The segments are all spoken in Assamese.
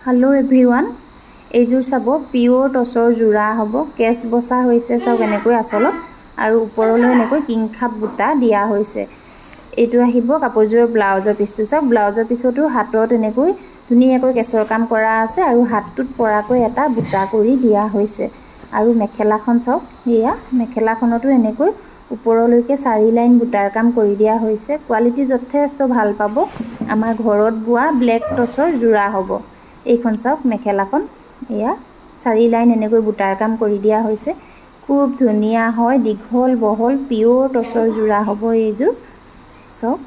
हेलो एभ्रिवान एजोर सब पिओर टसर जोड़ा हम केस बसा सब एनेक आचल और ऊपर एनेक किंखाप बुटा दिया यू कपड़जोर ब्लाउजर पिसटो सब ब्लाउजर पिछतो हाथत एनेक धुनियाक केसर काम करा आछे और हाथटुत पराक एटा बुटा करी दिया और मेखेलाखन सब या मेखेलाखनतो एनेक ऊपरলৈকে 4 लाइन बुटार काम कर दिया क्वालिटी यथेष्ट भाल पाब आमार घरत बुआ ब्लैक टसर जोड़ा हम এইখন চাওক মেখেলাখন এয়া 4 লাইন এনেকৈ বুটাৰ কাম কৰি দিয়া হৈছে খুব ধুনিয়া হয় দীঘল বহল পিওৰ টছৰ জোৰা হ'ব এইজোৰ চাওক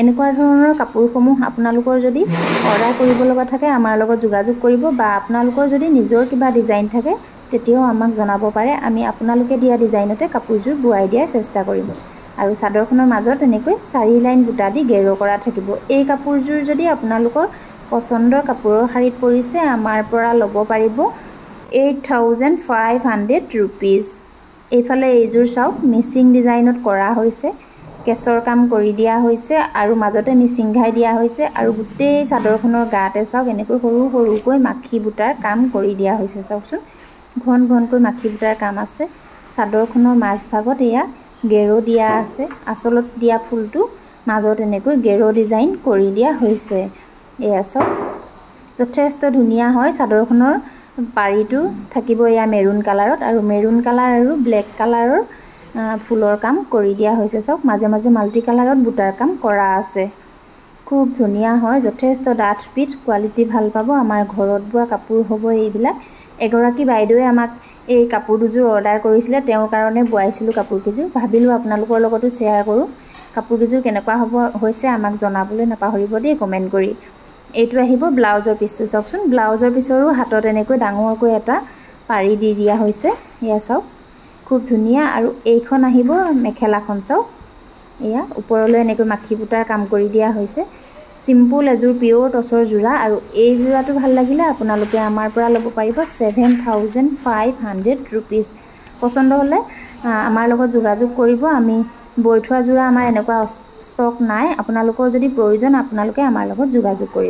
এনেকুৱা ধৰণৰ কাপোৰসমূহ আপোনালোকৰ যদি অৰ্ডাৰ কৰিব লগা থাকে আমাৰ লগত যোগাযোগ কৰিব বা আপোনালোকৰ যদি নিজৰ কিবা ডিজাইন থাকে তেতিয়াও আমাক জনাব পাৰে আমি আপোনালোকে দিয়া ডিজাইনতে কাপোৰজোৰ বুৱাই দিয়াৰ চেষ্টা কৰিম আৰু চাদৰখনৰ মাজত এনেকৈ 4 লাইন বুটা দি গেৰো কৰা থাকিব এই কাপোৰজোৰ যদি আপোনালোকৰ पसंदर कपूर शारीत परिसे आमार परा लब पारिब 8500 रुपीज एफाले एजोर चाওক मिसिंग डिजाइनत करा होइसे केसर काम करि दिया होइसे आरु माजते मिसिंग घाई दिया होइसे आरु गुटे चादरखনৰ गाते चाওক এনেকৈ সৰু সৰুকৈ মাখি বুটাৰ কাম কৰি দিয়া হৈছে চাওকচোন ঘন ঘনকৈ মাখি বুটাৰ কাম আছে চাদৰখনৰ মাজ ভাগত এয়া গেৰো দিয়া আছে আসলত দিয়া ফুলটো মাজত এনেকৈ গেৰো ডিজাইন কৰি দিয়া হৈছে এয়া সব যথেষ্ট ধুনিয়া হয় চাদৰখনৰ পাৰিটো থাকিব এয়া মেৰুন কালাৰত আৰু মেৰুন কালাৰ আৰু ব্লেক কালাৰৰ ফুলৰ কাম কৰি দিয়া হৈছে সব মাজে মাজে মাল্টি কালাৰত বুটাৰ কাম কৰা আছে খুব ধুনিয়া হয় যথেষ্ট ডাঠ পিঠ কোৱালিটি ভাল পাব আমাৰ ঘৰত বুৱা কাপোৰ হ'ব এইবিলাক এগৰাকী বাইদেৱে আমাক এই কাপোৰ দুজোৰ অৰ্ডাৰ কৰিছিলে তেওঁৰ কাৰণে বুৱাইছিলো কাপোৰ কিজোৰ ভাবিলো আপোনালোকৰ লগতো শেয়াৰ কৰো কাপোৰ কিজোৰ কেনেকুৱা হ'ব হৈছে আমাক জনাবলৈ নাপাহৰিব দেই কমেন্ট কৰি এইটো আহিব ব্লাউজৰ পিছটো চাওকচোন ব্লাউজৰ পিছৰো হাতত এনেকৈ ডাঙৰকৈ এটা পাৰি দি দিয়া হৈছে এয়া চাওক খুব ধুনিয়া আৰু এইখন আহিব মেখেলাখন চাওক এয়া ওপৰলৈ এনেকৈ মাখি বুটাৰ কাম কৰি দিয়া হৈছে সিম্পল এজোৰ পিওৰ টছৰ জোৰা আৰু এই জোৰাটো ভাল লাগিলে আপোনালোকে আমাৰ পৰা ল'ব পাৰিব 7500 रुपीस পছন্দ হলে আমাৰ লগত যোগাযোগ কৰিব আমি বৈ থোৱা জোৰা আমাৰ এনেকুৱা ষ্টক নাই আপোনালোকৰ যদি প্ৰয়োজন আপোনালোকে আমাৰ লগত যোগাযোগ কৰিব